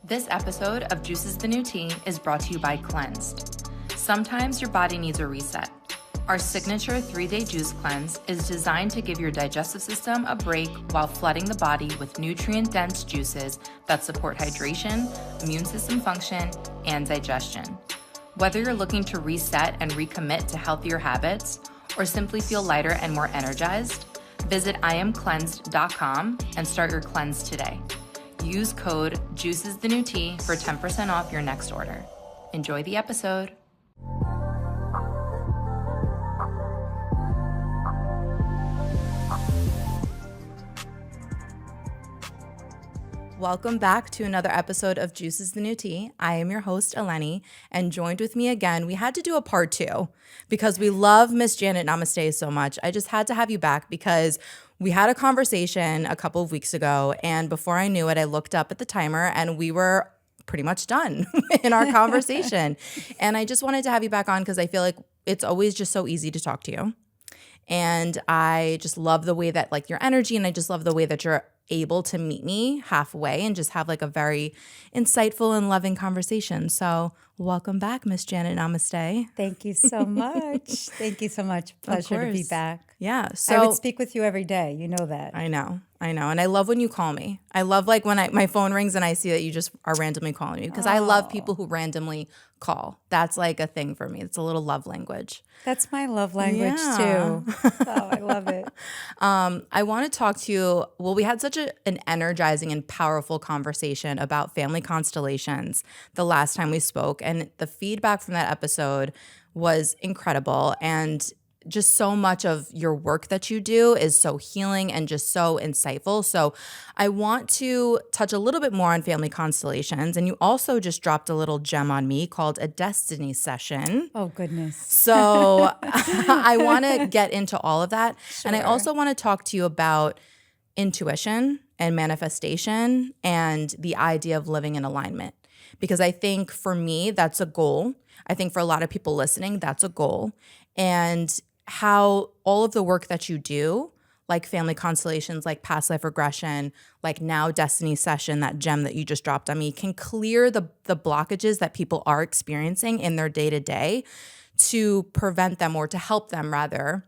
This episode of Juices the New Tea is brought to you by Cleansed. Sometimes your body needs a reset. Our signature 3-day juice cleanse is designed to give your digestive system a break while flooding the body with nutrient-dense juices that support hydration, immune system function, and digestion. Whether you're looking to reset and recommit to healthier habits or simply feel lighter and more energized, visit iamcleansed.com and start your cleanse today. Use code JUICESTheNewT for 10% off your next order. Enjoy the episode. Welcome back to another episode of Juices the New Tea. I am your host, Eleni, and joined with me again, we had to do a part 2 because we love Miss Janet Namaste so much. I just had to have you back because we had a conversation a couple of weeks ago, and before I knew it, I looked up at the timer and we were pretty much done in our conversation. And I just wanted to have you back on because I feel like it's always just so easy to talk to you. And I just love the way that like your energy, and I just love the way that you're able to meet me halfway and just have like a very insightful and loving conversation. So welcome back, Miss Janet Namaste. Thank you so much. Thank you so much. Pleasure to be back. Yeah. So I would speak with you every day. You know that. I know. And I love when you call me. I love like when my phone rings and I see that you just are randomly calling me because I love people who randomly call. That's like a thing for me. It's a little love language. That's my love language too. Oh, I love it. I want to talk to you. Well, we had such an energizing and powerful conversation about family constellations the last time we spoke. And the feedback from that episode was incredible. And just so much of your work that you do is so healing and just so insightful. So I want to touch a little bit more on family constellations. And you also just dropped a little gem on me called a destiny session. Oh, goodness. So I want to get into all of that. Sure. And I also want to talk to you about intuition and manifestation and the idea of living in alignment. Because I think for me, that's a goal. I think for a lot of people listening, that's a goal. And how all of the work that you do, like family constellations, like past life regression, like now destiny session, that gem that you just dropped on me, can clear the blockages that people are experiencing in their day-to-day to prevent them, or to help them rather,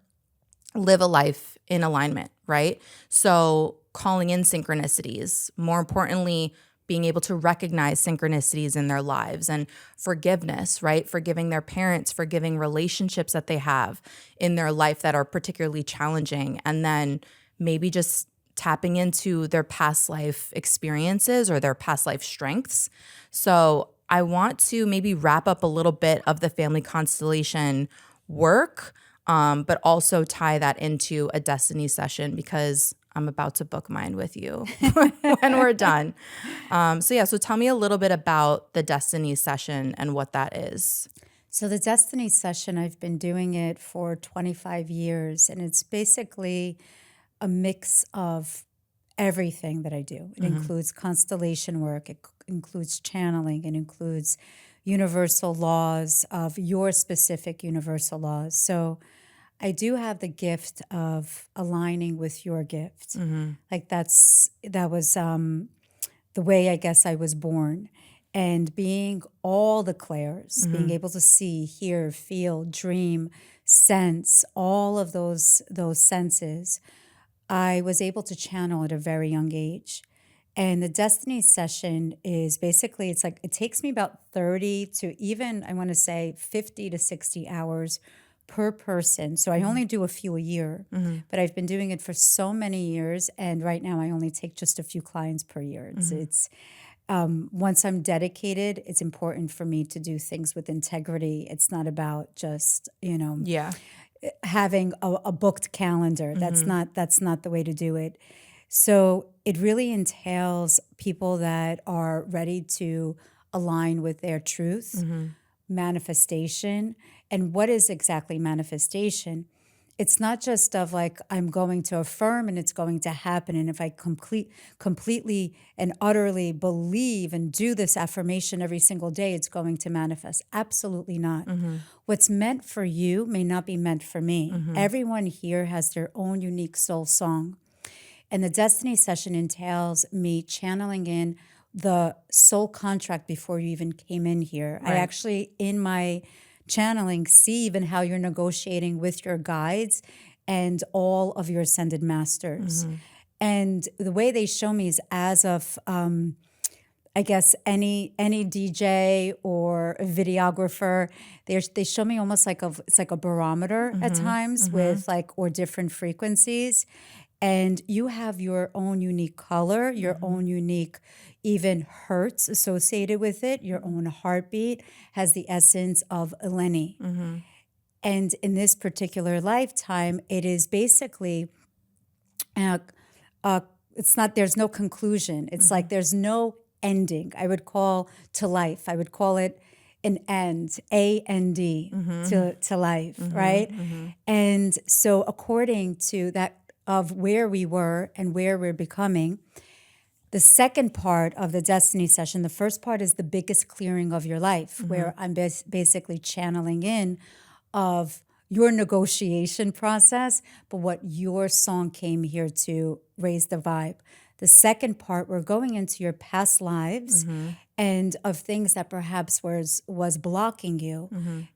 live a life in alignment, right? So calling in synchronicities, more importantly, being able to recognize synchronicities in their lives, and forgiveness, right? Forgiving their parents, forgiving relationships that they have in their life that are particularly challenging, and then maybe just tapping into their past life experiences or their past life strengths. So I want to maybe wrap up a little bit of the family constellation work, but also tie that into a destiny session because I'm about to book mine with you when we're done. So tell me a little bit about the destiny session and what that is. So the destiny session, I've been doing it for 25 years, and it's basically a mix of everything that I do. It includes constellation work, it includes channeling, it includes universal laws of your specific universal laws. So I do have the gift of aligning with your gift. Like that was the way I guess I was born. And being all the clairs, being able to see, hear, feel, dream, sense, all of those senses, I was able to channel at a very young age. And the destiny session is basically, it's like, it takes me about 30 to even, I want to say 50 to 60 hours per person. So I only do a few a year, but I've been doing it for so many years. And right now I only take just a few clients per year. It's once I'm dedicated, it's important for me to do things with integrity. It's not about just, having a booked calendar. That's not the way to do it. So it really entails people that are ready to align with their truth, manifestation. And what is exactly manifestation? It's not just of like, I'm going to affirm and it's going to happen. And if I completely and utterly believe and do this affirmation every single day, it's going to manifest. Absolutely not. What's meant for you may not be meant for me. Everyone here has their own unique soul song. And the destiny session entails me channeling in the soul contract before you even came in here. I Right. actually, in my channeling, see even how you're negotiating with your guides and all of your ascended masters. And the way they show me is as of I guess any DJ or a videographer, they show me almost like it's like a barometer at times with like or different frequencies, and you have your own unique color, your own unique even hertz associated with it. Your own heartbeat has the essence of Eleni, and in this particular lifetime, it is basically uh, it's not, there's no conclusion. It's like there's no ending. I would call to life. I would call it an end, A-N-D to life, right? And so according to that of where we were and where we're becoming, the second part of the destiny session, the first part is the biggest clearing of your life, where I'm basically channeling in of your negotiation process, but what your song came here to raise the vibe. The second part, we're going into your past lives and of things that perhaps was blocking you.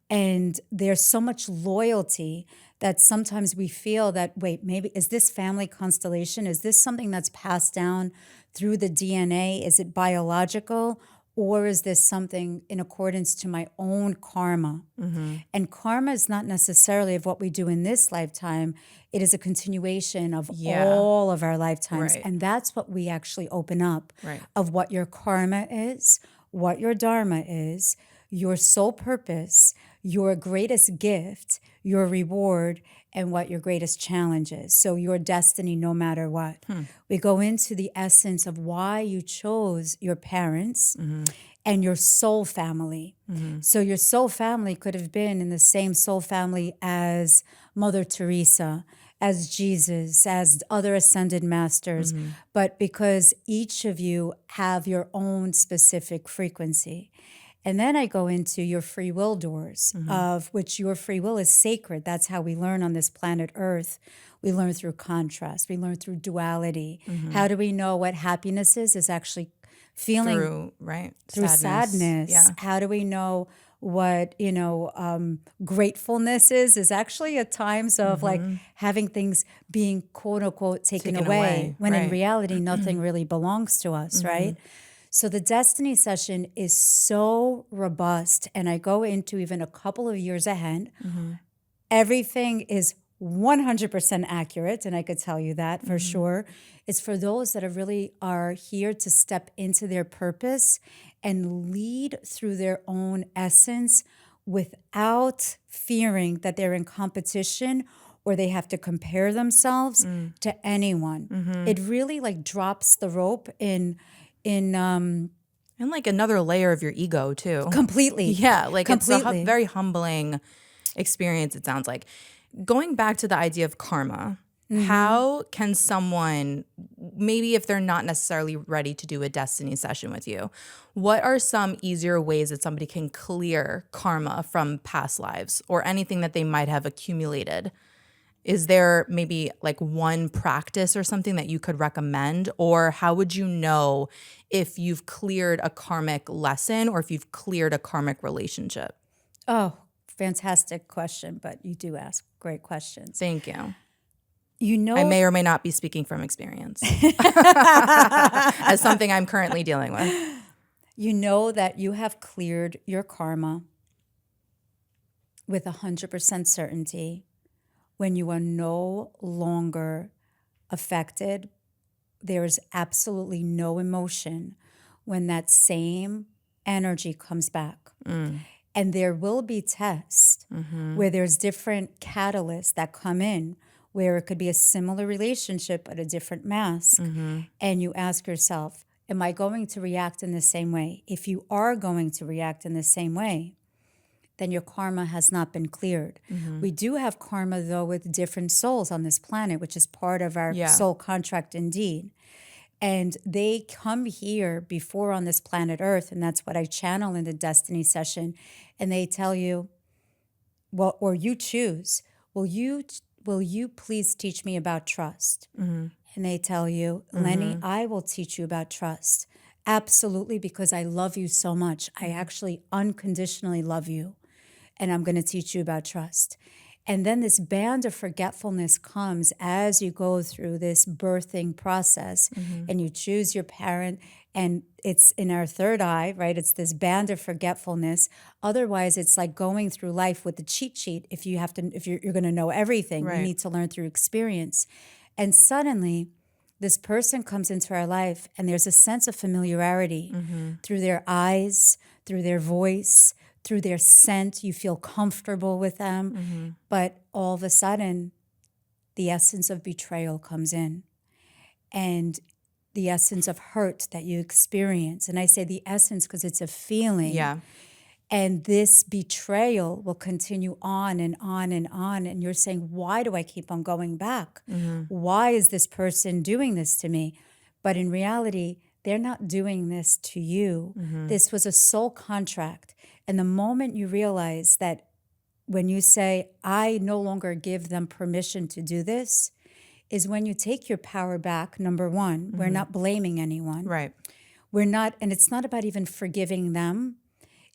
And there's so much loyalty that sometimes we feel that, wait, maybe is this family constellation? Is this something that's passed down through the DNA? Is it biological? Or is this something in accordance to my own karma? And karma is not necessarily of what we do in this lifetime. It is a continuation of all of our lifetimes. Right. And that's what we actually open up Right. of what your karma is, what your dharma is, your soul purpose, your greatest gift, your reward, and what your greatest challenge is. So your destiny, no matter what. We go into the essence of why you chose your parents and your soul family. So your soul family could have been in the same soul family as Mother Teresa, as Jesus, as other ascended masters, but because each of you have your own specific frequency. And then I go into your free will doors, of which your free will is sacred. That's how we learn on this planet Earth. We learn through contrast. We learn through duality. How do we know what happiness is? Is actually feeling through sadness. Yeah. How do we know what, gratefulness is? Is actually at times of like having things being quote unquote taken away, when in reality, nothing really belongs to us, right? So the destiny session is so robust, and I go into even a couple of years ahead. Everything is 100% accurate, and I could tell you that for sure. It's for those that are here to step into their purpose and lead through their own essence without fearing that they're in competition or they have to compare themselves to anyone. It really like drops the rope in And like another layer of your ego too. completely. Yeah, like completely. it's a very humbling experience, it sounds like. Going back to the idea of karma, how can someone, maybe if they're not necessarily ready to do a destiny session with you, what are some easier ways that somebody can clear karma from past lives or anything that they might have accumulated? Is there maybe like one practice or something that you could recommend? Or how would you know if you've cleared a karmic lesson or if you've cleared a karmic relationship? Oh, fantastic question, but you do ask great questions. Thank you. I I may or may not be speaking from experience as something I'm currently dealing with. You know that you have cleared your karma with 100% certainty when you are no longer affected. There is absolutely no emotion when that same energy comes back. And there will be tests where there's different catalysts that come in, where it could be a similar relationship but a different mask. And you ask yourself, am I going to react in the same way? If you are going to react in the same way, then your karma has not been cleared. We do have karma, though, with different souls on this planet, which is part of our soul contract indeed. And they come here before on this planet Earth, and that's what I channel in the Destiny session. And they tell you, well, or you choose, will you please teach me about trust? And they tell you, Eleni, I will teach you about trust. Absolutely, because I love you so much. I actually unconditionally love you, and I'm going to teach you about trust. And then this band of forgetfulness comes as you go through this birthing process and you choose your parent, and it's in our third eye, right? It's this band of forgetfulness. Otherwise, it's like going through life with the cheat sheet. If you're going to know everything, you need to learn through experience. And suddenly, this person comes into our life and there's a sense of familiarity through their eyes, through their voice, through their scent. You feel comfortable with them. But all of a sudden, the essence of betrayal comes in and the essence of hurt that you experience. And I say the essence because it's a feeling. Yeah. And this betrayal will continue on and on and on. And you're saying, why do I keep on going back? Why is this person doing this to me? But in reality, they're not doing this to you. This was a soul contract. And the moment you realize that when you say, I no longer give them permission to do this, is when you take your power back, number one. We're not blaming anyone. Right. We're not, and it's not about even forgiving them.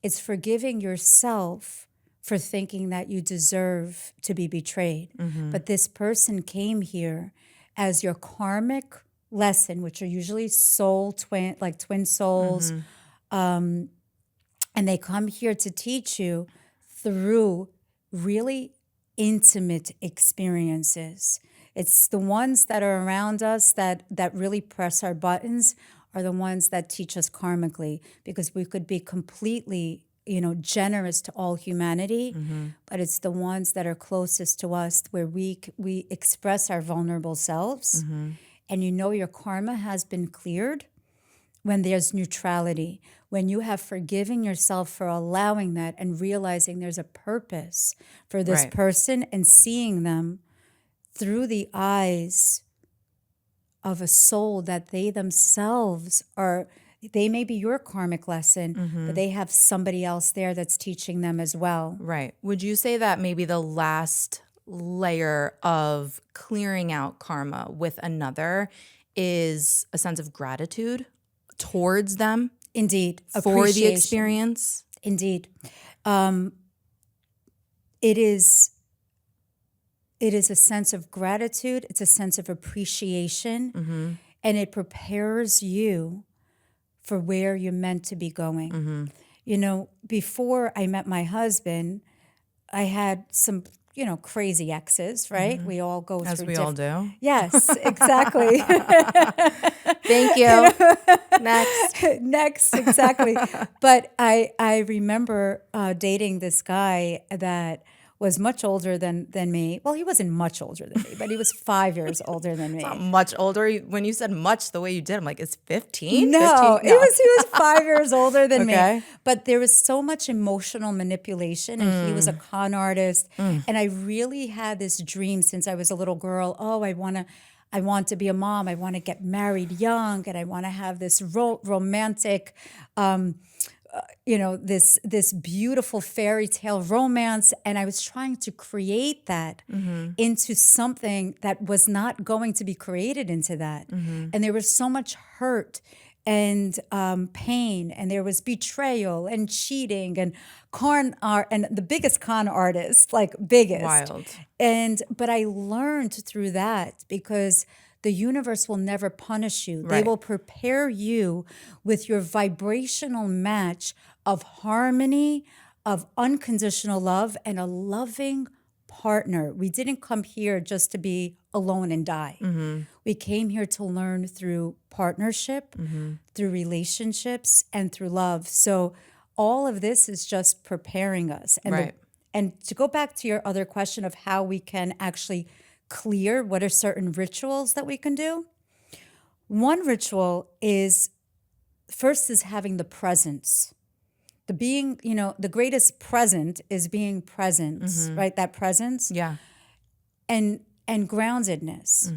It's forgiving yourself for thinking that you deserve to be betrayed. But this person came here as your karmic lesson, which are usually twin souls. And they come here to teach you through really intimate experiences. It's the ones that are around us that really press our buttons are the ones that teach us karmically, because we could be completely, generous to all humanity, but it's the ones that are closest to us where we express our vulnerable selves. And your karma has been cleared when there's neutrality, when you have forgiven yourself for allowing that and realizing there's a purpose for this person and seeing them through the eyes of a soul that they themselves are. They may be your karmic lesson, but they have somebody else there that's teaching them as well. Right. Would you say that maybe the last layer of clearing out karma with another is a sense of gratitude towards them? Indeed. For the experience? Indeed. It is a sense of gratitude. It's a sense of appreciation. And it prepares you for where you're meant to be going. Before I met my husband, I had some, crazy exes, right? We all go through. As we all do. Yes, exactly. Thank you. Next, exactly. But I remember dating this guy that was much older than me. Well, he wasn't much older than me, but he was 5 years older than me. Not much older. When you said much the way you did, I'm like, is 15? No, 15? No. He was 5 years older than me. But there was so much emotional manipulation, and he was a con artist. And I really had this dream since I was a little girl. Oh, I want to be a mom. I want to get married young, and I want to have this romantic, this beautiful fairy tale romance. And I was trying to create that into something that was not going to be created into that. And there was so much hurt and pain, and there was betrayal and cheating and and the biggest con artist, biggest. Wild. But I learned through that because the universe will never punish you. They will prepare you with your vibrational match of harmony, of unconditional love, and a loving partner. We didn't come here just to be alone and die. We came here to learn through partnership, through relationships, and through love. So all of this is just preparing us. And to go back to your other question of how we can actually clear, what are certain rituals that we can do? One ritual is having the presence. The being, the greatest present is being present, right? That presence. Yeah. And groundedness.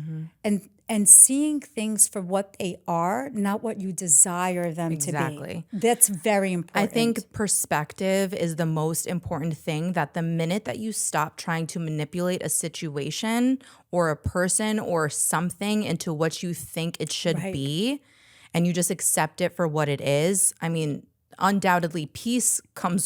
And seeing things for what they are, not what you desire them to be. That's very important. I think perspective is the most important thing, that the minute that you stop trying to manipulate a situation or a person or something into what you think it should be, and you just accept it for what it is, I mean, undoubtedly peace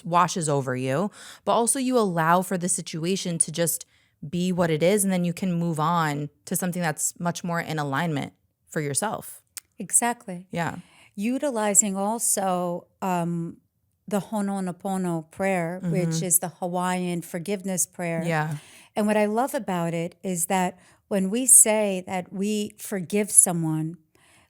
washes over you, but also you allow for the situation to just be what it is, and then you can move on to something that's much more in alignment for yourself. Exactly. Yeah. Utilizing also the Ho'oponopono prayer, which is the Hawaiian forgiveness prayer. Yeah. And what I love about it is that when we say that we forgive someone,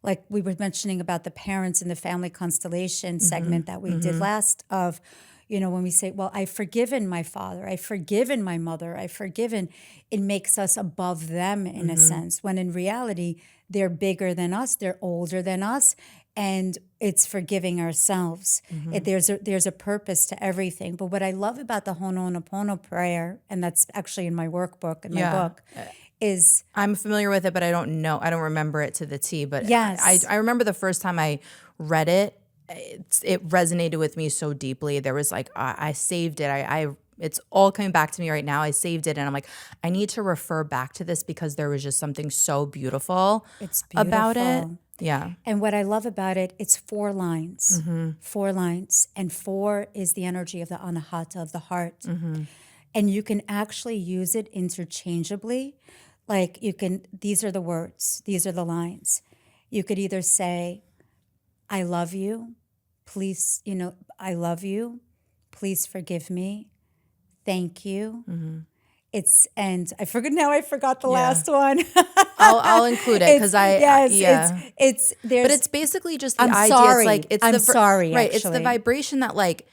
like we were mentioning about the parents in the family constellation segment that we did last of, when we say, well, I've forgiven my father, I've forgiven my mother, I've forgiven, it makes us above them in a sense, when in reality, they're bigger than us, they're older than us, and it's forgiving ourselves. There's a purpose to everything. But what I love about the Ho'oponopono prayer, and that's actually in my workbook, in my book, is I'm familiar with it, but I don't remember it to the T. But yes. I remember the first time I read it, it resonated with me so deeply. There was like, I saved it. It's all coming back to me right now. I saved it, and I'm like, I need to refer back to this because there was just something so beautiful, about it. Yeah. And what I love about it, it's 4 lines. 4 lines. And 4 is the energy of the anahata, of the heart. And you can actually use it interchangeably. Like these are the words, these are the lines. You could either say, I love you, please, I love you, please forgive me, thank you. And I forgot the last one. I'll include it because it's there's. But it's basically just the I'm idea. sorry. It's like it's I'm the sorry. Right. Actually. It's the vibration that like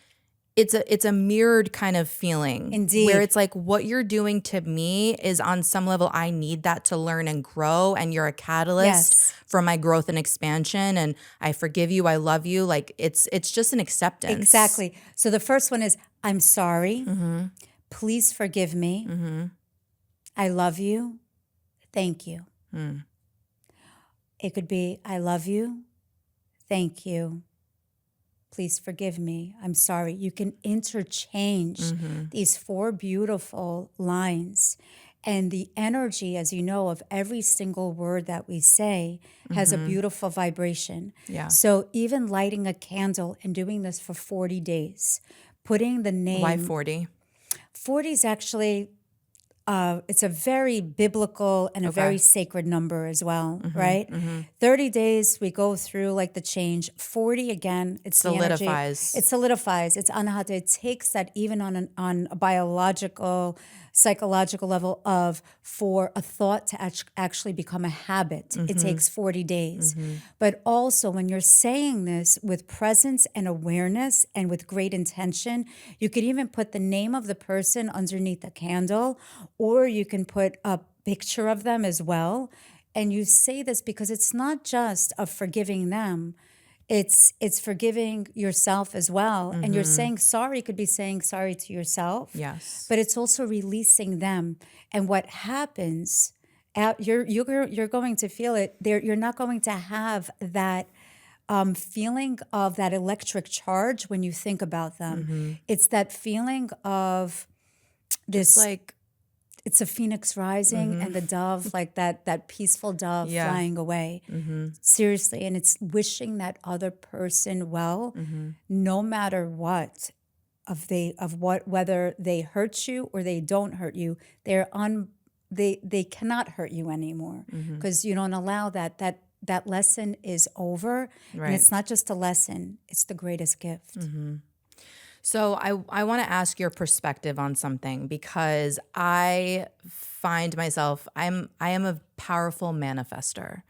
it's a mirrored kind of feeling. Indeed. Where it's like what you're doing to me is on some level I need that to learn and grow, and you're a catalyst for my growth and expansion, and I forgive you, I love you. Like it's just an acceptance. Exactly. So the first one is I'm sorry. Please forgive me. I love you. Thank you. It could be I love you. Thank you. Please forgive me. I'm sorry. You can interchange these 4 beautiful lines. And the energy, as you know, of every single word that we say has a beautiful vibration. Yeah. So even lighting a candle and doing this for 40 days, putting the name. Why 40? 40 is actually, it's a very biblical and a very sacred number as well, right? 30 days, we go through like the change. 40, again, it's solidifies. The energy. It solidifies. It's anahata. It takes that even on a biological, psychological level for a thought to actually become a habit. It takes 40 days. But also when you're saying this with presence and awareness and with great intention, you could even put the name of the person underneath the candle, or you can put a picture of them as well. And you say this because it's not just of forgiving them, it's forgiving yourself as well. And you're saying sorry, could be saying sorry to yourself. Yes. But it's also releasing them. And what happens, you're going to feel it. You're not going to have that feeling of that electric charge when you think about them. It's that feeling of this, just like it's a phoenix rising and the dove, like that peaceful dove flying away. Seriously. And it's wishing that other person well, no matter what, whether they hurt you or they don't hurt you, they cannot hurt you anymore because you don't allow that lesson is over. Right. And it's not just a lesson, it's the greatest gift. So I want to ask your perspective on something, because I find myself, I am a powerful manifester.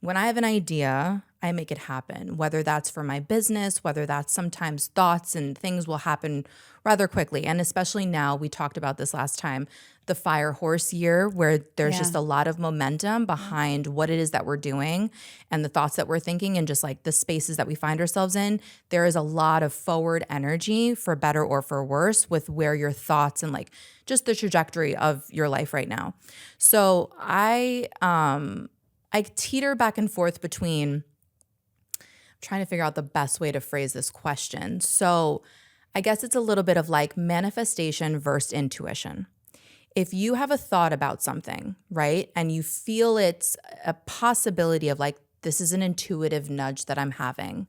When I have an idea, I make it happen, whether that's for my business, whether that's sometimes thoughts and things will happen rather quickly. And especially now, we talked about this last time, the fire horse year, where there's just a lot of momentum behind what it is that we're doing and the thoughts that we're thinking, and just like the spaces that we find ourselves in. There is a lot of forward energy, for better or for worse, with where your thoughts and like just the trajectory of your life right now. So I teeter back and forth between trying to figure out the best way to phrase this question. So I guess it's a little bit of like manifestation versus intuition. If you have a thought about something, right, and you feel it's a possibility of like this is an intuitive nudge that I'm having.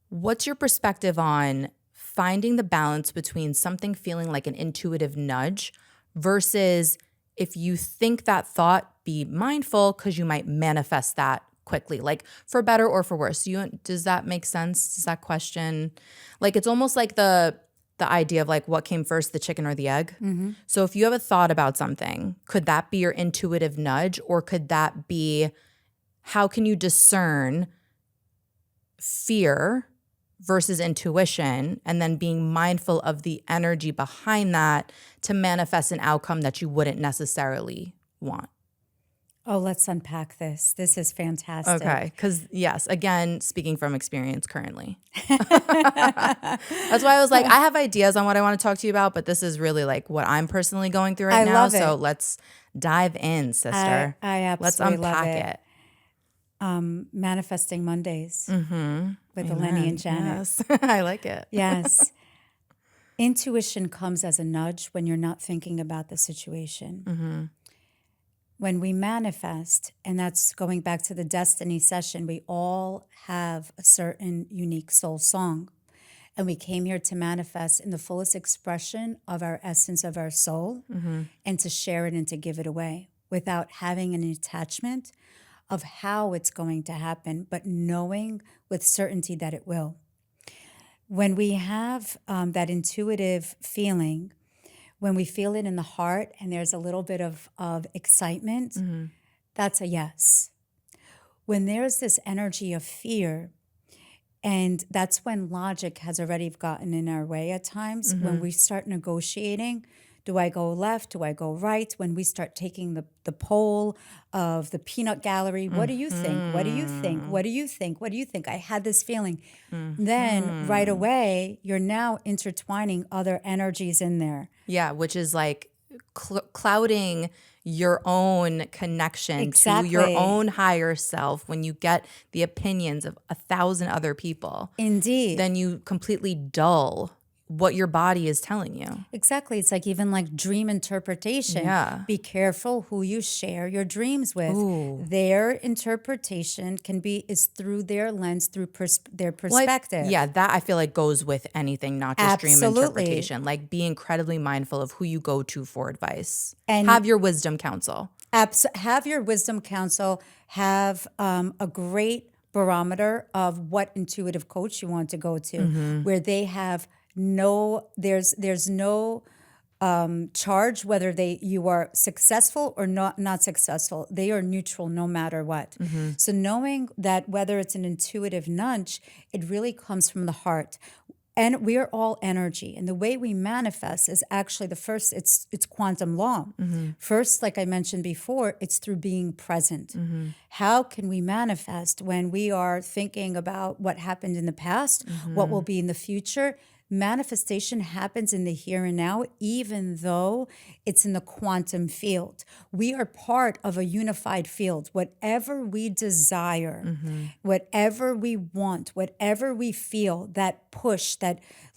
What's your perspective on finding the balance between something feeling like an intuitive nudge versus if you think that thought, be mindful because you might manifest that quickly, like for better or for worse. Does that make sense? Does that question? Like it's almost like the idea of like what came first, the chicken or the egg. Mm-hmm. So if you have a thought about something, could that be your intuitive nudge, or could that be how can you discern fear versus intuition and then being mindful of the energy behind that to manifest an outcome that you wouldn't necessarily want? Oh, let's unpack this. This is fantastic. Okay, because yes, again, speaking from experience currently. That's why I was like, I have ideas on what I want to talk to you about, but this is really like what I'm personally going through right I now. love So it. let's dive in, sister. I Let's absolutely love unpack it. Manifesting Mondays Mm-hmm. with Amen. Eleni and Janet. Yes, I like it. Yes. Intuition comes as a nudge when you're not thinking about the situation. Mm-hmm. When we manifest, and that's going back to the destiny session, we all have a certain unique soul song. And we came here to manifest in the fullest expression of our essence of our soul Mm-hmm. and to share it and to give it away without having an attachment of how it's going to happen, but knowing with certainty that it will. When we have that intuitive feeling, when we feel it in the heart and there's a little bit of excitement, Mm-hmm. that's a yes. When there's this energy of fear, and that's when logic has already gotten in our way at times, Mm-hmm. when we start negotiating, do I go left? Do I go right? When we start taking the poll of the peanut gallery, what do you think? What do you think? What do you think? What do you think? I had this feeling. Then right away, you're now intertwining other energies in there. Yeah, which is like clouding your own connection to your Exactly. own higher self when you get the opinions of 1,000 other people. Indeed. Then you completely dull what your body is telling you. Exactly. It's like even like dream interpretation. Yeah. Be careful who you share your dreams with. Ooh. Their interpretation is through their lens, through their perspective. Yeah, that I feel like goes with anything, not just dream Absolutely. interpretation. Like be incredibly mindful of who you go to for advice. And have your wisdom council. Have your wisdom council. Have a great barometer of what intuitive coach you want to go to, where they have there's no charge whether you are successful or not successful. They are neutral no matter what. So knowing that whether it's an intuitive nudge, it really comes from the heart. And we are all energy. And the way we manifest is actually it's quantum law. First, like I mentioned before, it's through being present. How can we manifest when we are thinking about what happened in the past, what will be in the future? Manifestation happens in the here and now, even though it's in the quantum field. We are part of a unified field. Whatever we desire, whatever we want, whatever we feel, that push,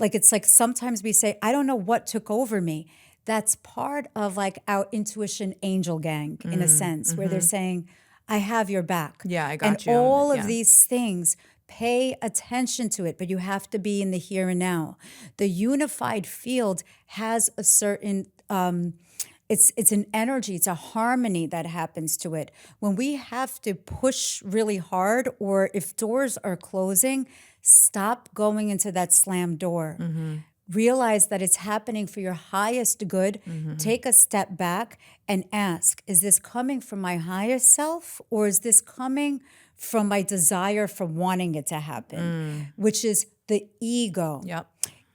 it's like sometimes we say, I don't know what took over me. That's part of like our intuition angel gang in a sense, where they're saying, I have your back. Yeah, I got you. And all Yeah. of these things, pay attention to it, but you have to be in the here and now. The unified field has a certain, it's an energy, it's a harmony that happens to it. When we have to push really hard, or if doors are closing, stop going into that slam door. Realize that it's happening for your highest good. Take a step back and ask, is this coming from my highest self, or is this coming from my desire for wanting it to happen, which is the ego. Yep.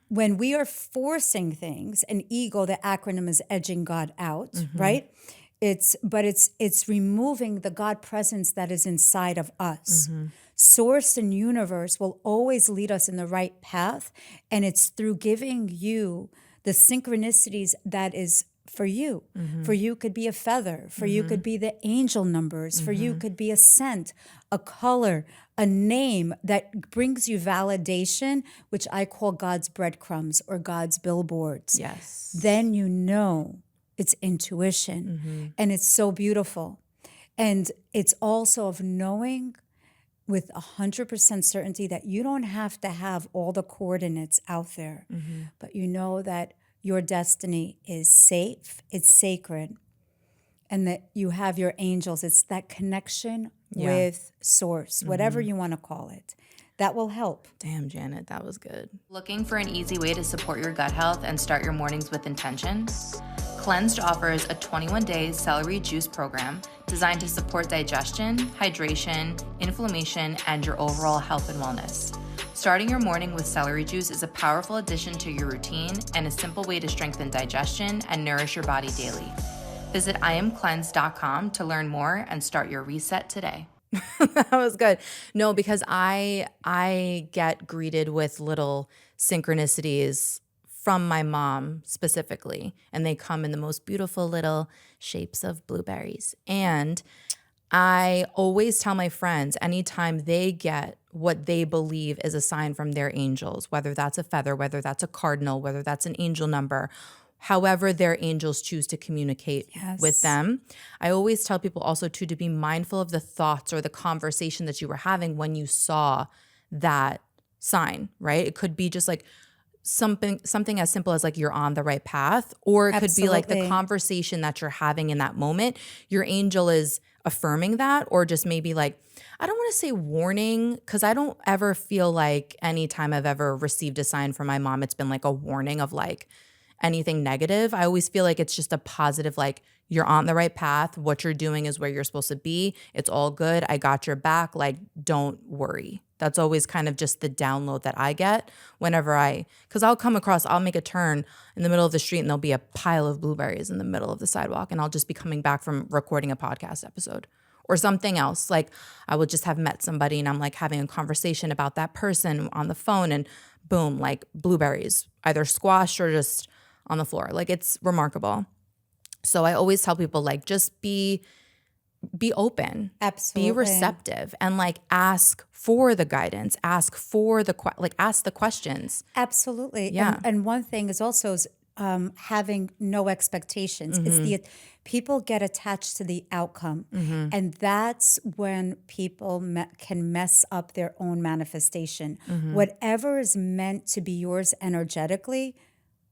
When we are forcing things, an ego, the acronym is edging God out, right? It's removing the God presence that is inside of us. Source and universe will always lead us in the right path, and it's through giving you the synchronicities that is for you. For you could be a feather. For you could be the angel numbers. For you could be a scent, a color, a name that brings you validation, which I call God's breadcrumbs or God's billboards. Yes. Then you know it's intuition. And it's so beautiful. And it's also of knowing with 100% certainty that you don't have to have all the coordinates out there, but you know that your destiny is safe, it's sacred, and that you have your angels. It's that connection with source, whatever you want to call it. That will help. Damn, Janet, that was good. Looking for an easy way to support your gut health and start your mornings with intention? Cleansed offers a 21-day celery juice program designed to support digestion, hydration, inflammation, and your overall health and wellness. Starting your morning with celery juice is a powerful addition to your routine and a simple way to strengthen digestion and nourish your body daily. Visit IamCleansed.com to learn more and start your reset today. That was good. No, because I get greeted with little synchronicities from my mom specifically, and they come in the most beautiful little shapes of blueberries. And I always tell my friends anytime they get what they believe is a sign from their angels, whether that's a feather, whether that's a cardinal, whether that's an angel number, however their angels choose to communicate with them. I always tell people also too to be mindful of the thoughts or the conversation that you were having when you saw that sign, right? It could be just like something as simple as like you're on the right path, or it could be like the conversation that you're having in that moment. Your angel is affirming that, or just maybe like, I don't want to say warning, because I don't ever feel like anytime I've ever received a sign from my mom, it's been like a warning of like anything negative. I always feel like it's just a positive, like you're on the right path. What you're doing is where you're supposed to be. It's all good. I got your back. Like, don't worry. That's always kind of just the download that I get whenever because I'll make a turn in the middle of the street and there'll be a pile of blueberries in the middle of the sidewalk, and I'll just be coming back from recording a podcast episode or something else. Like I would just have met somebody and I'm like having a conversation about that person on the phone, and boom, like blueberries, either squashed or just on the floor. Like it's remarkable. So I always tell people like just be open, Absolutely. be receptive, and like ask for the guidance, ask for ask the questions. Absolutely. Yeah. And one thing is also having no expectations. It's people get attached to the outcome, and that's when people can mess up their own manifestation. Whatever is meant to be yours energetically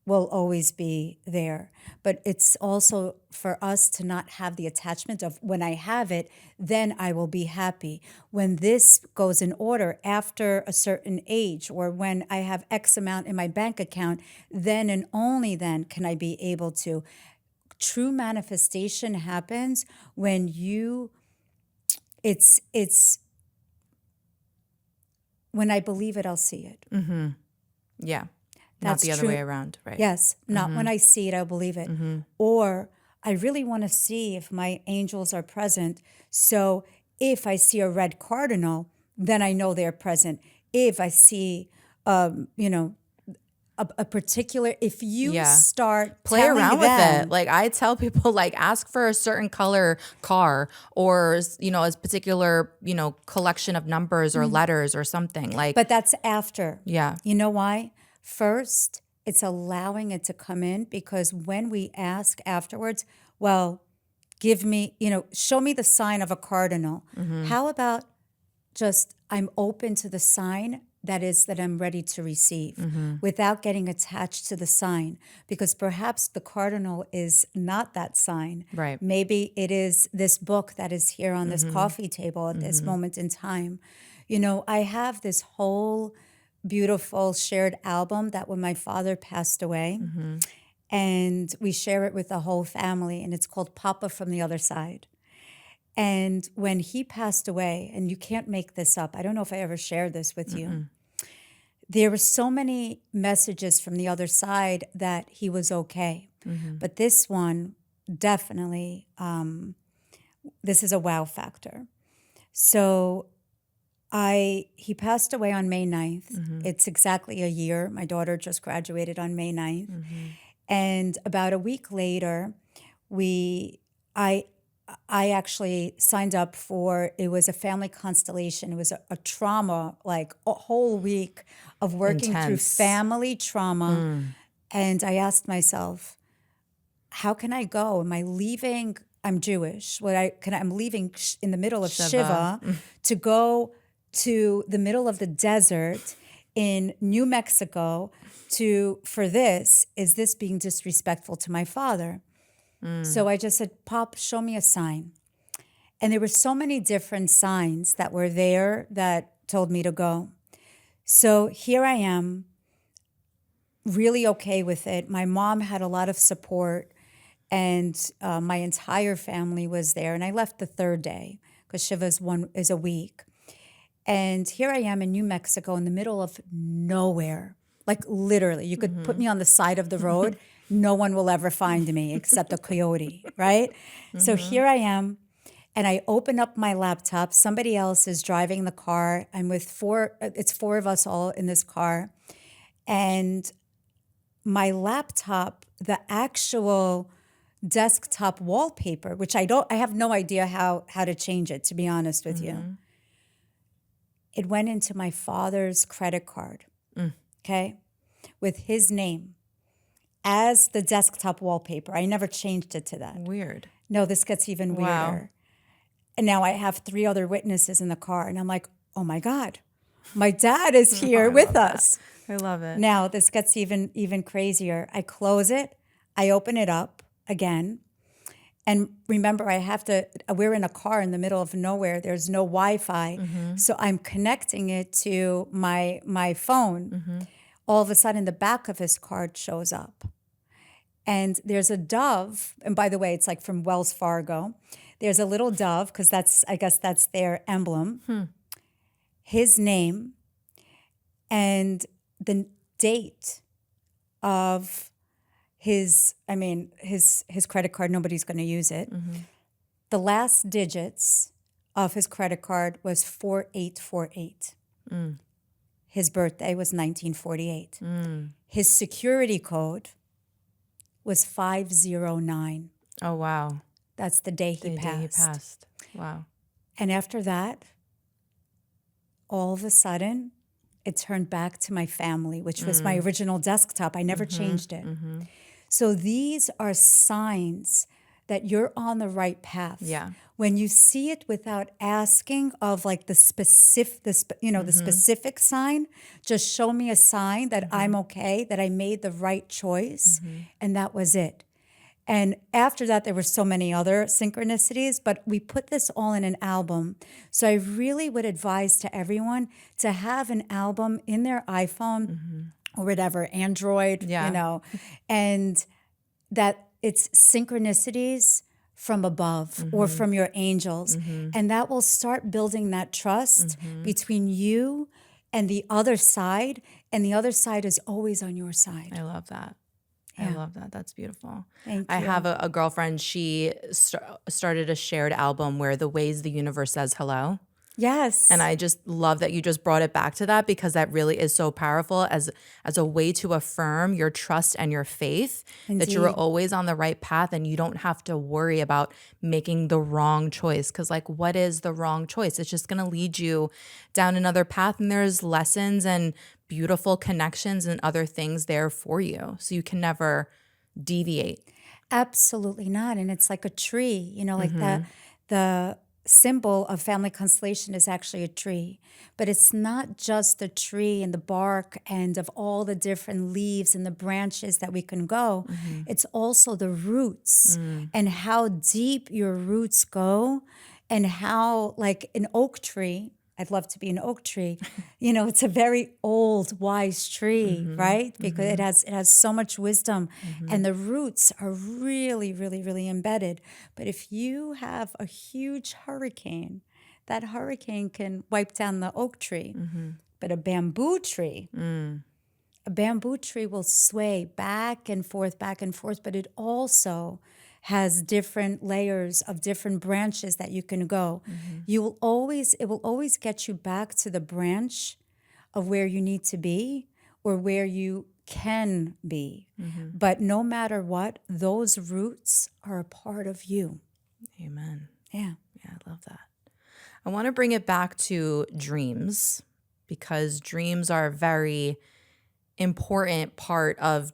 will always be there. But it's also for us to not have the attachment of when I have it, then I will be happy. When this goes in order after a certain age, or when I have X amount in my bank account, then and only then can I be able to. True manifestation happens when it's when I believe it, I'll see it. Yeah. That's not the other true. way around, right? Yes, not when I see it, I'll believe it. Or I really want to see if my angels are present. So if I see a red cardinal, then I know they're present. If I see, a particular, if you start play telling around them, with it. Like I tell people, like ask for a certain color car, or a particular collection of numbers or letters or something. Like, but that's after. Yeah. You know why? First, it's allowing it to come in, because when we ask afterwards, well, give me, show me the sign of a cardinal. How about just I'm open to the sign that I'm ready to receive without getting attached to the sign, because perhaps the cardinal is not that sign. Right. Maybe it is this book that is here on this coffee table at this moment in time. I have this whole beautiful shared album that when my father passed away, and we share it with the whole family, and it's called Papa from the Other Side. And when he passed away, and you can't make this up, I don't know if I ever shared this with you, there were so many messages from the other side that he was okay. But this one, definitely, this is a wow factor. So he passed away on May 9th. It's exactly a year. My daughter just graduated on May 9th. And about a week later, I actually signed up for, it was a family constellation. It was a trauma, like a whole week of working through family trauma. And I asked myself, how can I go? Am I leaving? I'm Jewish. I'm leaving in the middle of Shiva to go to the middle of the desert in New Mexico for this, is this being disrespectful to my father? So I just said, Pop, show me a sign. And there were so many different signs that were there that told me to go. So here I am, really okay with it. My mom had a lot of support, and my entire family was there. And I left the third day because Shiva is a week. And here I am in New Mexico in the middle of nowhere. Like literally, you could put me on the side of the road. No one will ever find me except a coyote, right? So here I am, and I open up my laptop. Somebody else is driving the car. I'm with it's four of us all in this car. And my laptop, the actual desktop wallpaper, which I have no idea how to change it, to be honest with you. It went into my father's credit card, okay, with his name as the desktop wallpaper. I never changed it to that. Weird. No, this gets even weirder. And now I have 3 other witnesses in the car, and I'm like, oh my God, my dad is here with us. I love it. Now this gets even crazier. I close it, I open it up again. And remember, we're in a car in the middle of nowhere. There's no Wi-Fi. So I'm connecting it to my phone. All of a sudden, the back of his card shows up. And there's a dove. And by the way, it's like from Wells Fargo. There's a little dove, because I guess that's their emblem. His name and the date of his credit card. Nobody's going to use it. The last digits of his credit card was 4848. His birthday was 1948. His security code was 509. Oh, wow. That's the day he passed. Wow. And after that, all of a sudden, it turned back to my family, which was my original desktop. I never changed it. So these are signs that you're on the right path. Yeah. When you see it without asking of like the specific sign, just show me a sign that I'm okay, that I made the right choice, and that was it. And after that, there were so many other synchronicities, but we put this all in an album. So I really would advise to everyone to have an album in their iPhone or whatever, Android, and that it's synchronicities from above or from your angels. And that will start building that trust between you and the other side. And the other side is always on your side. I love that. Yeah. I love that. That's beautiful. Thank I you. have a girlfriend. She started a shared album where the ways the universe says hello. Yes. And I just love that you just brought it back to that, because that really is so powerful as a way to affirm your trust and your faith. Indeed. That you're always on the right path and you don't have to worry about making the wrong choice. Because like, what is the wrong choice? It's just going to lead you down another path, and there's lessons and beautiful connections and other things there for you. So you can never deviate. Absolutely not. And it's like a tree, like the symbol of family constellation is actually a tree. But it's not just the tree and the bark and of all the different leaves and the branches that we can go. It's also the roots and how deep your roots go, and how, like an oak tree, I'd love to be an oak tree. It's a very old, wise tree, right? Because it has so much wisdom, and the roots are really, really, really embedded. But if you have a huge hurricane, that hurricane can wipe down the oak tree. But a bamboo tree will sway back and forth, but it also has different layers of different branches that you can go. It will always get you back to the branch of where you need to be or where you can be. But no matter what, those roots are a part of you. Amen. Yeah. Yeah, I love that. I want to bring it back to dreams, because dreams are a very important part of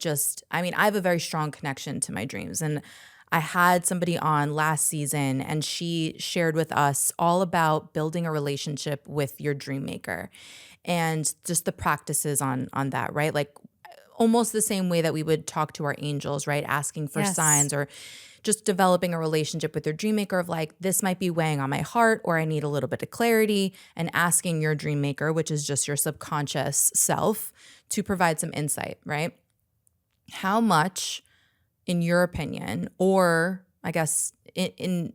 I have a very strong connection to my dreams. And I had somebody on last season and she shared with us all about building a relationship with your dream maker and just the practices on that, right? Like almost the same way that we would talk to our angels, right? Asking for signs or just developing a relationship with your dream maker of like, this might be weighing on my heart or I need a little bit of clarity, and asking your dream maker, which is just your subconscious self, to provide some insight, right? How much, in your opinion, or I guess in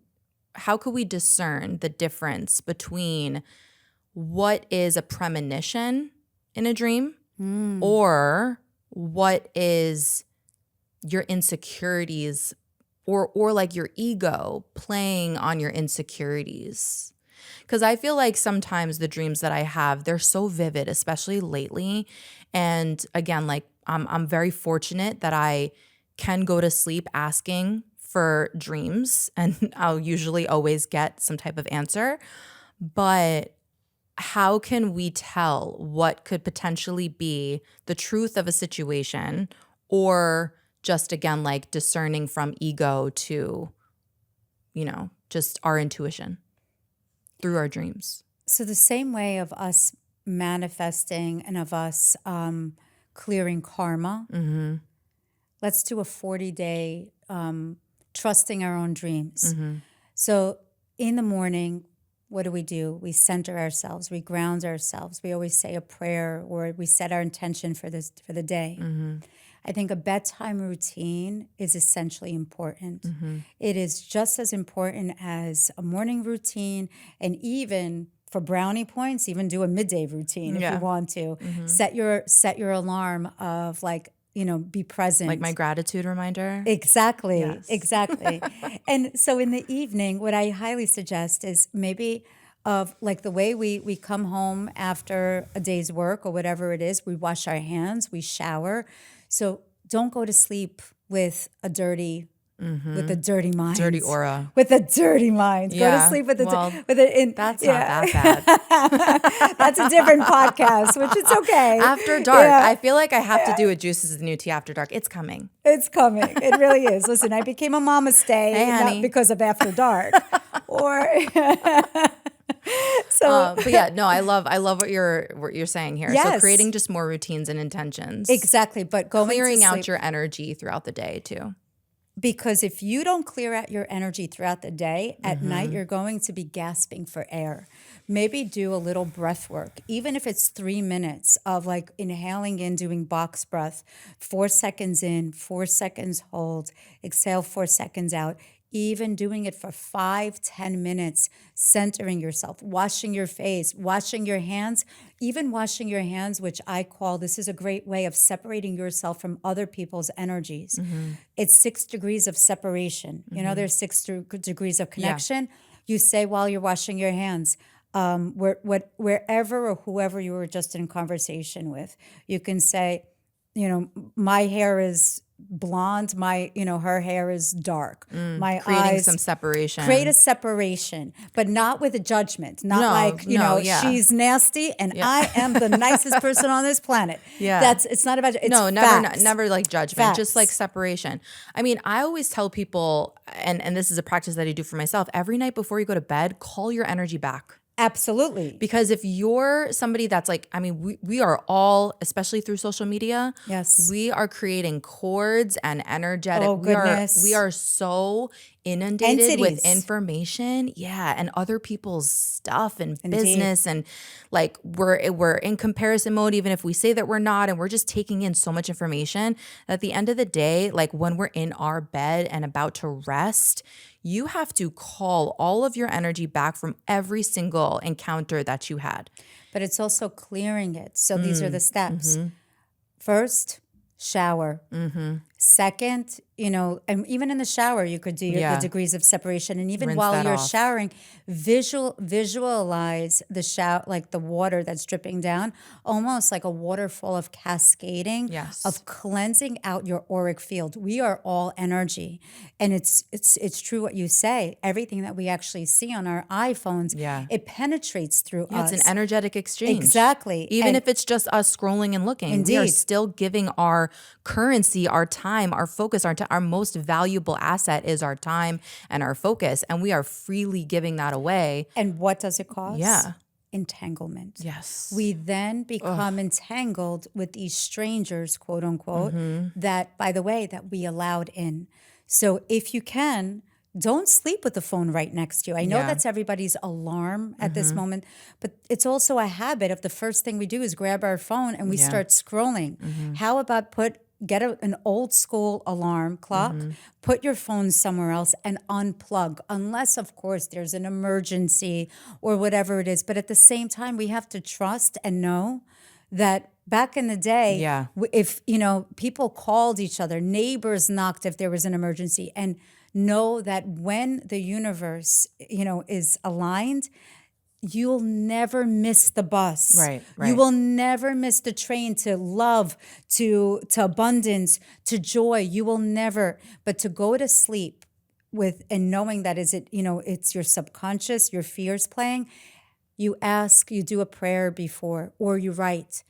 how could we discern the difference between what is a premonition in a dream or what is your insecurities or like your ego playing on your insecurities? Because I feel like sometimes the dreams that I have, they're so vivid, especially lately. And again, like I'm very fortunate that I can go to sleep asking for dreams, and I'll usually always get some type of answer. But how can we tell what could potentially be the truth of a situation, or just, again, like discerning from ego to, just our intuition through our dreams? So the same way of us manifesting and of us clearing karma, let's do a 40-day trusting our own dreams. So in the morning, what do? We center ourselves. We ground ourselves. We always say a prayer, or we set our intention for the day. I think a bedtime routine is essentially important. It is just as important as a morning routine, and even for brownie points, even do a midday routine if you want to. Set your alarm of like, be present. Like my gratitude reminder? Exactly. Yes. Exactly. And so in the evening, what I highly suggest is maybe of like the way we come home after a day's work or whatever it is, we wash our hands, we shower. So don't go to sleep with a dirty mind. Dirty aura. With a dirty mind. Go to sleep with that's not that bad. That's a different podcast, which is okay. After dark. Yeah. I feel like I have to do a Juices is the New Tea after dark. It's coming. It's coming. It really is. Listen, I became a namaste not because of after dark. But yeah, no, I love what you're saying here. Yes. So creating just more routines and intentions. Exactly. But clearing out your energy throughout the day too. Because if you don't clear out your energy throughout the day, at night you're going to be gasping for air. Maybe do a little breath work, even if it's 3 minutes of like inhaling in, doing box breath, 4 seconds in, 4 seconds hold, exhale 4 seconds out. Even doing it for 5-10 minutes, centering yourself, washing your face, washing your hands, even washing your hands, which I call, this is a great way of separating yourself from other people's energies. It's 6 degrees of separation. There's 6 degrees of connection. You say while you're washing your hands, wherever or whoever you were just in conversation with, you can say, my hair is blonde, her hair is dark. My creating eyes, some separation. Create a separation, but not with a judgment. Not she's nasty and I am the nicest person on this planet. It's not about never like judgment, facts. Just like separation. I mean, I always tell people, and this is a practice that I do for myself, every night before you go to bed, call your energy back. Absolutely. Because if you're somebody that's like, I mean, we are all, especially through social media, we are creating cords and energetic. Oh, goodness. We are so inundated with information, and other people's stuff and business, and like we're in comparison mode, even if we say that we're not, and we're just taking in so much information. At the end of the day, like when we're in our bed and about to rest, you have to call all of your energy back from every single encounter that you had. But it's also clearing it. So these are the steps. First, shower. Second, and even in the shower, you could do the degrees of separation. And even while you're showering, visualize the shower, like the water that's dripping down, almost like a waterfall of cascading, of cleansing out your auric field. We are all energy. And it's true what you say. Everything that we actually see on our iPhones, it penetrates through us. It's an energetic exchange. Exactly. Even if it's just us scrolling and looking, we are still giving our currency, our time, time, our focus, our most valuable asset is our time and our focus. And we are freely giving that away. And what does it cause? Yeah. Entanglement. Yes. We then become entangled with these strangers, quote unquote, that, by the way, that we allowed in. So if you can, don't sleep with the phone right next to you. I know that's everybody's alarm at this moment, but it's also a habit of the first thing we do is grab our phone and we start scrolling. How about get an old school alarm clock, put your phone somewhere else and unplug, unless, of course, there's an emergency or whatever it is. But at the same time, we have to trust and know that back in the day, if, people called each other, neighbors knocked if there was an emergency, and know that when the universe, is aligned, you'll never miss the bus. Right. You will never miss the train to love, to abundance, to joy. You will never. But to go to sleep with and knowing that it's your subconscious, your fears playing, you do a prayer before, or you write,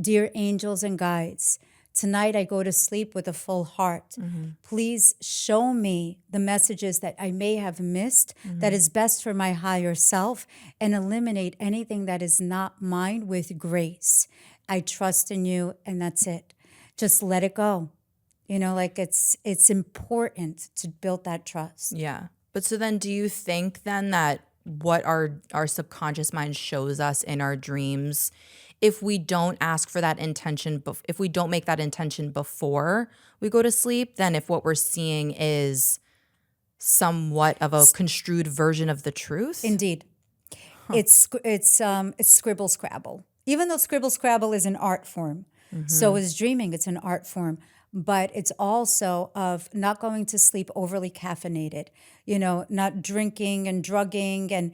"Dear angels and guides, tonight I go to sleep with a full heart. Please show me the messages that I may have missed that is best for my higher self, and eliminate anything that is not mine with grace. I trust in you," and that's it. Just let it go. It's important to build that trust. Yeah. But so then do you think then that what our subconscious mind shows us in our dreams, if we don't ask for that intention, if we don't make that intention before we go to sleep, then if what we're seeing is somewhat of a construed version of the truth? Indeed. It's scribble scrabble. Even though scribble scrabble is an art form, so is dreaming. It's an art form. But it's also of not going to sleep overly caffeinated, not drinking and drugging and,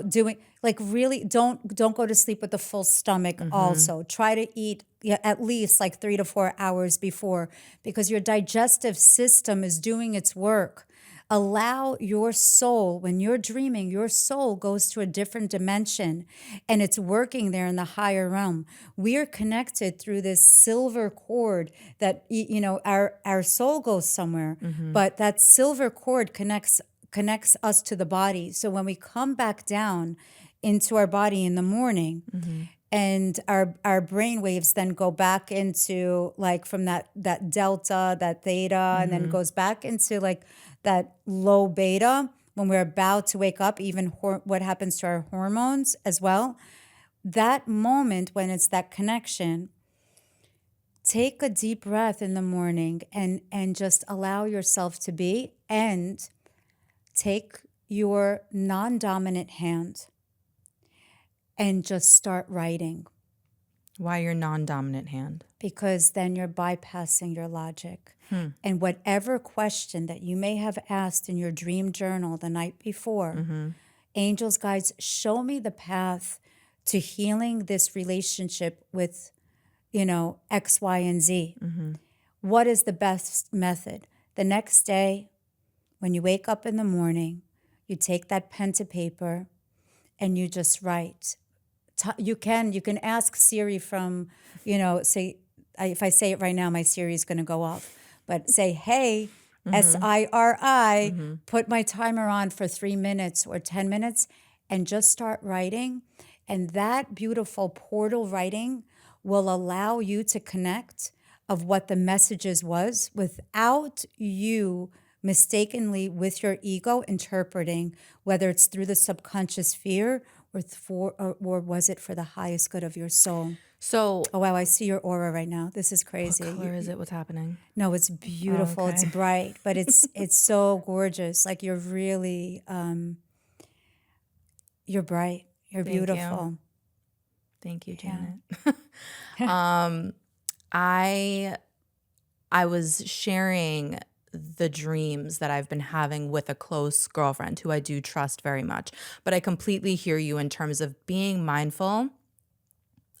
doing, really don't go to sleep with a full stomach also. Try to eat at least 3 to 4 hours before, because your digestive system is doing its work. Allow your soul, when you're dreaming, your soul goes to a different dimension and it's working there in the higher realm. We are connected through this silver cord that, our soul goes somewhere, but that silver cord connects us to the body. So when we come back down into our body in the morning, and our brain waves then go back into from that delta, that theta, and then goes back into that low beta when we're about to wake up, even what happens to our hormones as well. That moment when it's that connection, take a deep breath in the morning and just allow yourself to be, and take your non-dominant hand and just start writing. Why your non-dominant hand? Because then you're bypassing your logic. And whatever question that you may have asked in your dream journal the night before, angels, guides, show me the path to healing this relationship with, X, Y, and Z. What is the best method? The next day, when you wake up in the morning, you take that pen to paper and you just write. You can ask Siri from, say, if I say it right now, my Siri is going to go off. But say, "Hey, SIRI, put my timer on for 3 minutes or 10 minutes," and just start writing. And that beautiful portal writing will allow you to connect of what the messages was without you mistakenly with your ego interpreting, whether it's through the subconscious fear or was it for the highest good of your soul. So, oh wow, I see your aura right now. This is crazy. What color is it? What's happening? No, it's beautiful. Okay. It's bright, but it's so gorgeous. You're really, you're bright. You're beautiful. Thank you, Janet. Yeah. I was sharing the dreams that I've been having with a close girlfriend who I do trust very much. But I completely hear you in terms of being mindful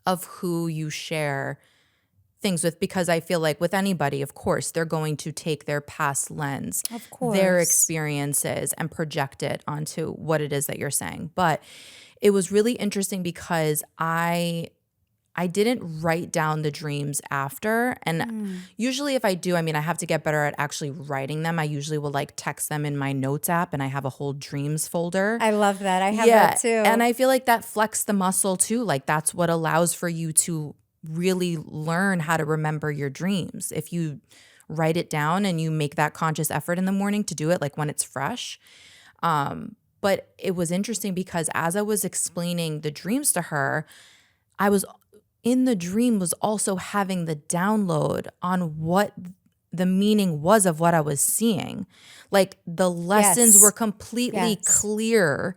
of who you share things with, because I feel like with anybody, of course, they're going to take their past lens, of course, their experiences, and project it onto what it is that you're saying. But it was really interesting because I I didn't write down the dreams after. And usually if I do, I mean, I have to get better at actually writing them. I usually will like text them in my notes app, and I have a whole dreams folder. I love that. I have Yeah. that too. And I feel like that flexed the muscle too. Like that's what allows for you to really learn how to remember your dreams. If you write it down and you make that conscious effort in the morning to do it, like when it's fresh. But it was interesting because as I was explaining the dreams to her, I was in the dream was also having the download on what the meaning was of what I was seeing. Like the lessons Yes. were completely Yes. clear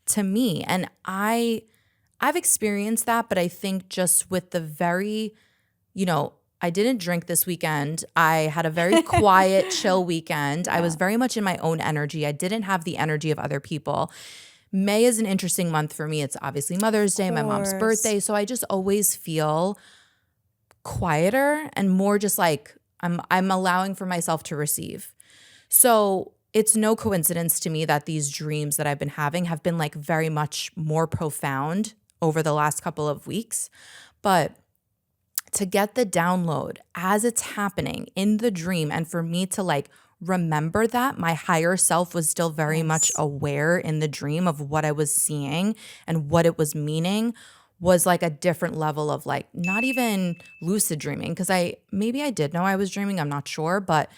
to me. And I've experienced that, but I think just with the very, I didn't drink this weekend. I had a very quiet, chill weekend. I was very much in my own energy. I didn't have the energy of other people. May is an interesting month for me. It's obviously Mother's Day, my mom's birthday. So I just always feel quieter and more just like I'm allowing for myself to receive. So it's no coincidence to me that these dreams that I've been having have been like very much more profound over the last couple of weeks. But to get the download as it's happening in the dream, and for me to like remember that my higher self was still very much aware in the dream of what I was seeing and what it was meaning, was like a different level of like not even lucid dreaming, because maybe I did know I was dreaming, I'm not sure, but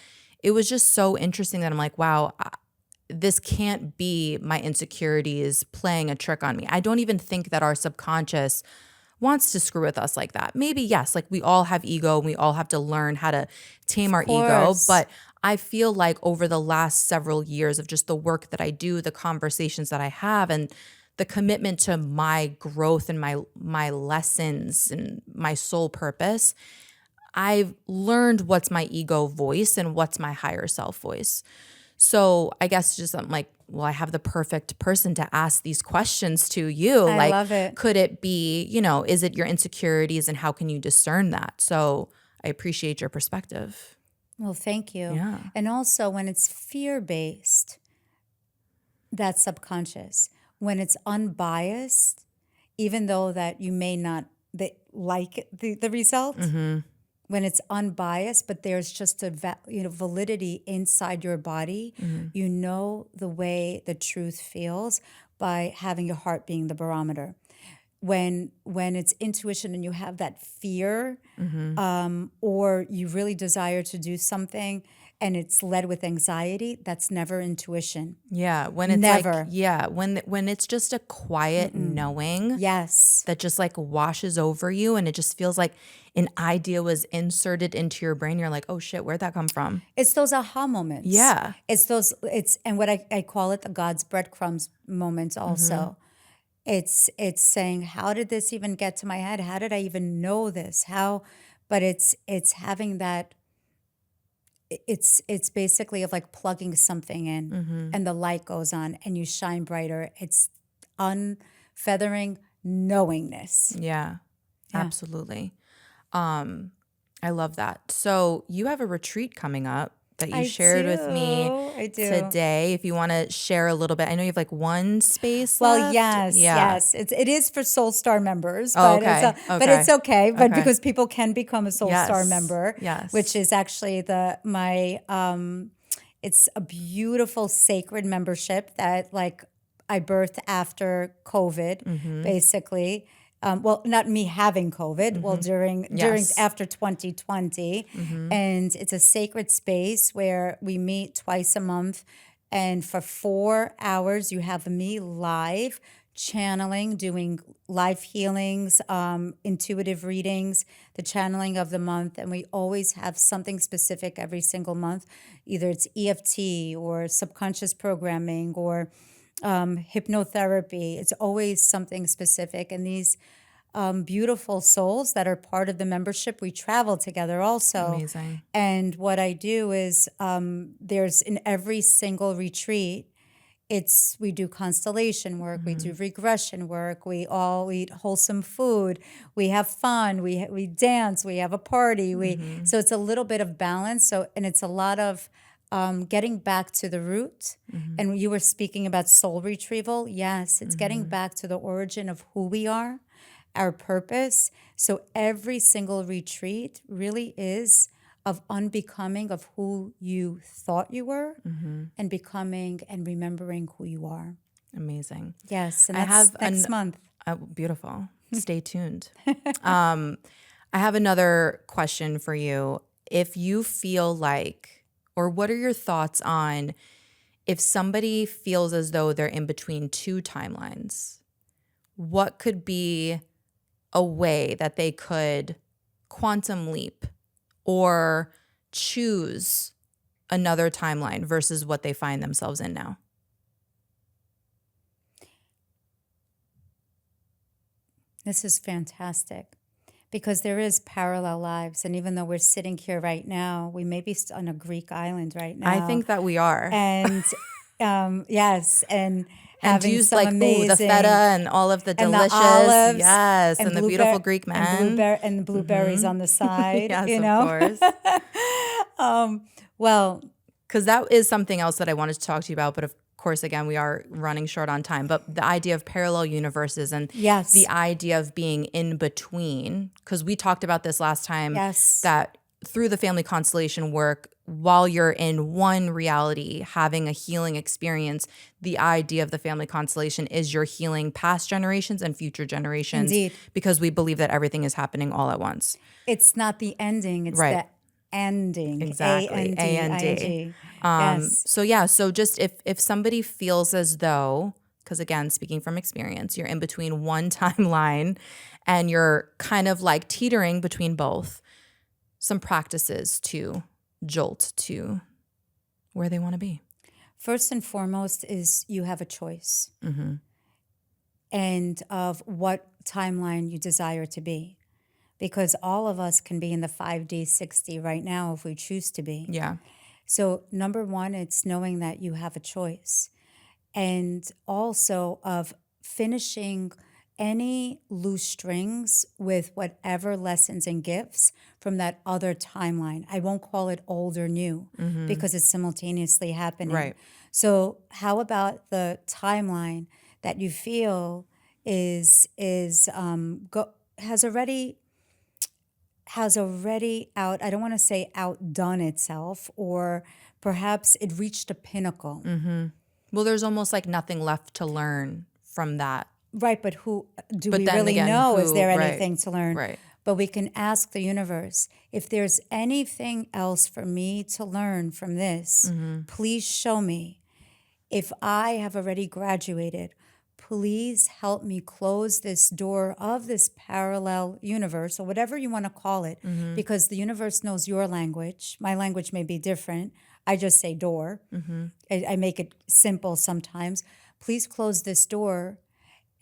it was just so interesting that I'm like, wow, this can't be my insecurities playing a trick on me. I don't even think that our subconscious wants to screw with us like that. Maybe, yes, like we all have ego and we all have to learn how to tame our ego. But I feel like over the last several years of just the work that I do, the conversations that I have, and the commitment to my growth and my lessons and my soul purpose, I've learned what's my ego voice and what's my higher self voice. So I guess just I'm like, well, I have the perfect person to ask these questions to you. I love it. Could it be, is it your insecurities and how can you discern that? So I appreciate your perspective. Well, thank you. Yeah. And also when it's fear-based, that's subconscious. When it's unbiased, even though that you may not like the result, when it's unbiased, but there's just a validity inside your body, you know the way the truth feels by having your heart being the barometer. When it's intuition and you have that fear, or you really desire to do something and it's led with anxiety, that's never intuition. Yeah, when it's Never. When it's just a quiet knowing, Yes, that just like washes over you, and it just feels like an idea was inserted into your brain. You're like, oh shit, where'd that come from? it's those aha moments. Yeah. And what I call it the God's breadcrumbs moments also. It's saying, how did this even get to my head? How did I even know this? But it's having that. It's basically of like plugging something in, and the light goes on, and you shine brighter. It's unfeathering knowingness. Yeah, absolutely. I love that. So you have a retreat coming up that you shared with me today. If you want to share a little bit, I know you have like one space left. Yes. It is for Soul Star members, Oh, but okay. but it's okay. But Okay. because people can become a Soul Star member, Yes. which is actually it's a beautiful sacred membership that like I birthed after COVID, basically. Well, not me having COVID. Well, during after 2020, and it's a sacred space where we meet twice a month, and for 4 hours you have me live channeling, doing life healings, intuitive readings, the channeling of the month, and we always have something specific every single month. Either it's EFT or subconscious programming or hypnotherapy. It's always something specific. And these beautiful souls that are part of the membership, we travel together also. Amazing. And what I do is there's in every single retreat, we do constellation work, we do regression work, we all eat wholesome food, we have fun, we dance, we have a party, so it's a little bit of balance. So and it's a lot of getting back to the root. And you were speaking about soul retrieval. Yes, it's getting back to the origin of who we are our purpose. So every single retreat really is of unbecoming of who you thought you were and becoming and remembering who you are. Amazing. Yes, and I that's have next month. Beautiful. Stay tuned. I have another question for you. If you feel like, or what are your thoughts on if somebody feels as though they're in between two timelines? What could be a way that they could quantum leap or choose another timeline versus what they find themselves in now? This is fantastic because there is parallel lives. And even though we're sitting here right now, we may be on a Greek island right now. I think that we are. And yes, and And having use some like amazing the feta and all of the and delicious, the olives, yes, and the beautiful Greek men, and the blueberries on the side. yes, you of know, course. well, Because that is something else that I wanted to talk to you about, but of course, again, we are running short on time. But the idea of parallel universes and yes, the idea of being in between, because we talked about this last time, yes, that through the family constellation work, while you're in one reality, having a healing experience, the idea of the family constellation is you're healing past generations and future generations. Indeed. Because we believe that everything is happening all at once. It's not the ending; it's Right. the ending. Exactly. A-N-D-I-N-G. Yes. So yeah, so just if somebody feels as though, because again, speaking from experience, you're in between one timeline and you're kind of like teetering between both, some practices to jolt to where they want to be. First and foremost is you have a choice and of what timeline you desire to be. Because all of us can be in the 5D, 6D right now if we choose to be. Yeah. So number one, it's knowing that you have a choice. And also of finishing any loose strings with whatever lessons and gifts from that other timeline. I won't call it old or new because it's simultaneously happening. Right. So how about the timeline that you feel has already I don't want to say outdone itself, or perhaps it reached a pinnacle. Well, there's almost like nothing left to learn from that. Right, but who do But we then really again, know? Is who- there right, anything to learn? right. But we can ask the universe, if there's anything else for me to learn from this, please show me. If I have already graduated, please help me close this door of this parallel universe, or whatever you want to call it, because the universe knows your language. My language may be different. I just say door. I make it simple sometimes. Please close this door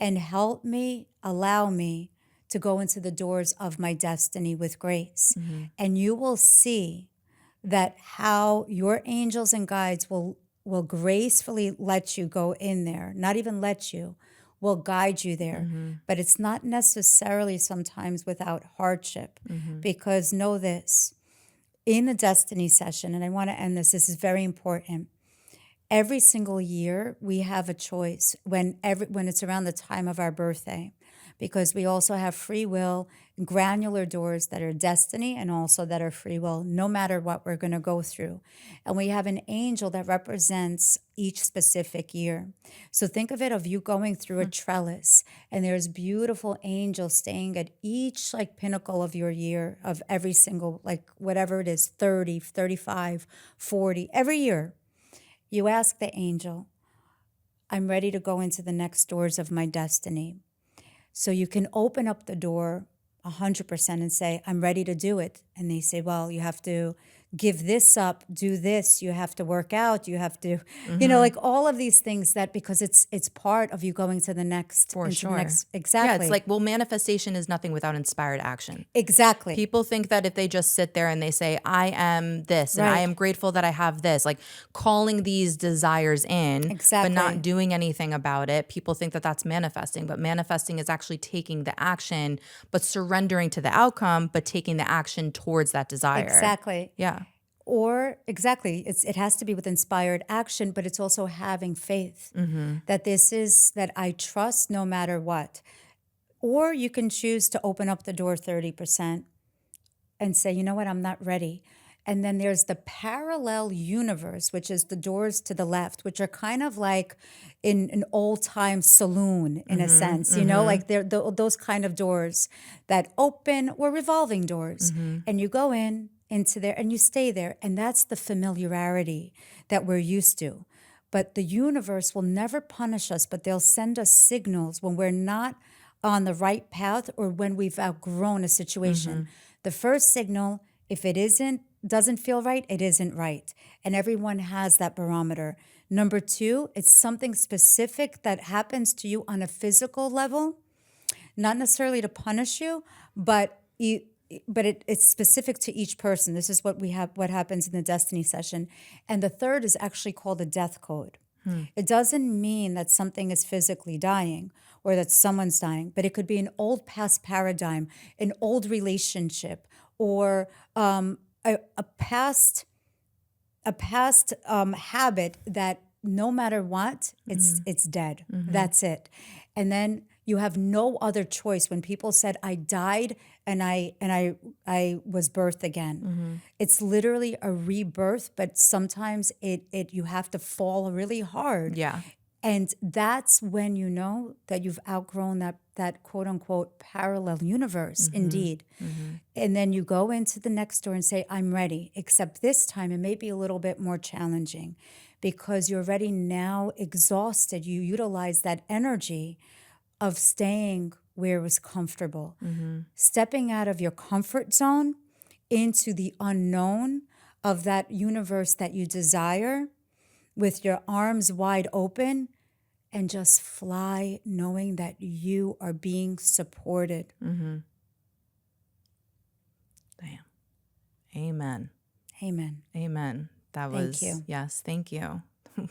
and help me, allow me to go into the doors of my destiny with grace. And you will see that how your angels and guides will gracefully let you go in there, not even let you, will guide you there. But it's not necessarily sometimes without hardship, because know this, in a destiny session, and I want to end this is very important. Every single year we have a choice when it's around the time of our birthday, because we also have free will, granular doors that are destiny and also that are free will, no matter what we're going to go through. And we have an angel that represents each specific year. So think of it of you going through a trellis, and there's beautiful angels staying at each like pinnacle of your year, of every single, like whatever it is, 30, 35, 40, every year. You ask the angel, I'm ready to go into the next doors of my destiny. So you can open up the door 100% and say, I'm ready to do it. And they say, well, you have to give this up, do this, you have to work out, you have to, like all of these things, that because it's part of you going to the next. For sure. Exactly. Yeah, it's like, well, manifestation is nothing without inspired action. Exactly. People think that if they just sit there and they say, I am this, and I am grateful that I have this, like calling these desires in, Exactly. but not doing anything about it, people think that that's manifesting. But manifesting is actually taking the action, but surrendering to the outcome, but taking the action towards that desire. Exactly. Yeah. Or exactly, it has to be with inspired action, but it's also having faith that this is, that I trust no matter what. Or you can choose to open up the door 30% and say, you know what, I'm not ready. And then there's the parallel universe, which is the doors to the left, which are kind of like in an old time saloon in a sense, you know, like they're those kind of doors that open, or revolving doors. And you go into there and you stay there. And that's the familiarity that we're used to. But the universe will never punish us, but they'll send us signals when we're not on the right path or when we've outgrown a situation. The first signal, if it doesn't feel right, it isn't right. And everyone has that barometer. Number two, it's something specific that happens to you on a physical level, not necessarily to punish you, but it's specific to each person. This is what happens in the destiny session. And the third is actually called a death code. It doesn't mean that something is physically dying or that someone's dying, but it could be an old past paradigm, an old relationship, or a past habit that no matter what, it's dead. That's it. And then you have no other choice. When people said, I died and I was birthed again. It's literally a rebirth, but sometimes you have to fall really hard. Yeah. And that's when you know that you've outgrown that quote unquote parallel universe, indeed. And then you go into the next door and say, I'm ready, except this time it may be a little bit more challenging because you're already now exhausted. You utilize that energy of staying where it was comfortable, stepping out of your comfort zone into the unknown of that universe that you desire, with your arms wide open, and just fly knowing that you are being supported. Damn. Amen. Amen. Amen. That was, Thank you. Yes, thank you.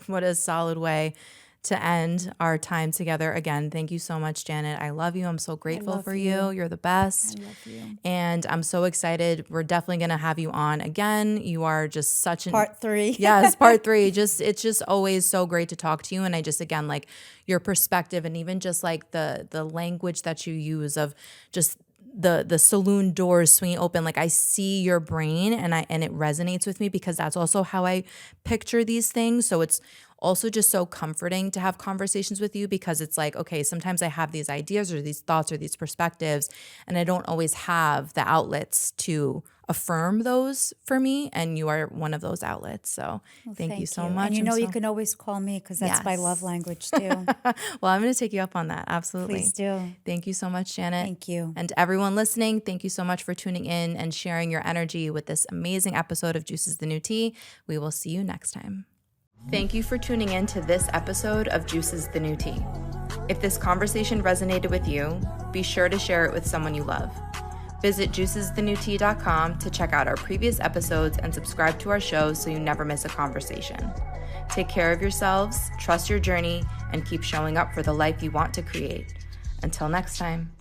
What a solid way to end our time together. Again, thank you so much, Janet. I love you. I'm so grateful for you. You're the best. I love you. And I'm so excited. We're definitely going to have you on again. You are just such an... Part 3. Yes, part 3. It's just always so great to talk to you. And I just, again, like your perspective and even just like the language that you use of just the saloon doors swinging open. Like I see your brain and it resonates with me because that's also how I picture these things. So it's also just so comforting to have conversations with you because it's like, okay, sometimes I have these ideas or these thoughts or these perspectives and I don't always have the outlets to affirm those for me, and you are one of those outlets. So thank you so much. And you can always call me because that's my love language too. Well, I'm going to take you up on that. Absolutely. Please do. Thank you so much, Janet. Thank you. And to everyone listening, thank you so much for tuning in and sharing your energy with this amazing episode of Juice is the New Tea. We will see you next time. Thank you for tuning in to this episode of Juice is the New Tea. If this conversation resonated with you, be sure to share it with someone you love. Visit juicesthenewtea.com to check out our previous episodes and subscribe to our show so you never miss a conversation. Take care of yourselves, trust your journey, and keep showing up for the life you want to create. Until next time.